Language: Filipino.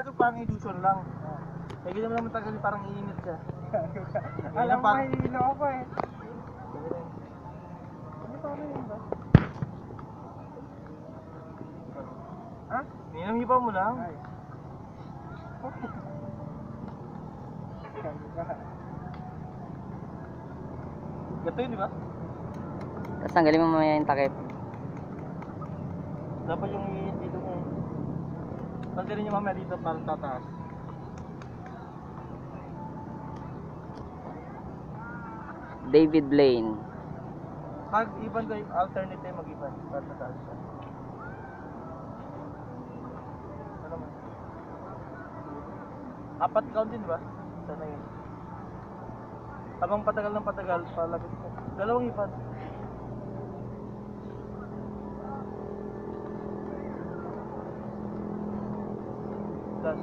ito parang illusion lang. Kaya ganyan mo naman tagal parang iinit siya. Alam mo, mahihilo ako eh. Ano pa yun ba? Ha? Hinamipan mo lang. Ay. Gato yun, di ba? Tapos tanggalin mo mamaya yung takip. Dapat yung dito mo. Tanggalin niyo mamaya dito para tataas. David Blaine. Mag-iban ko yung alternative mag-iban para tataas siya. Ano naman? Apat count din, di ba? Sana yun. Habang patagal ng patagal, palapit ko. Dalawang ipan. Das.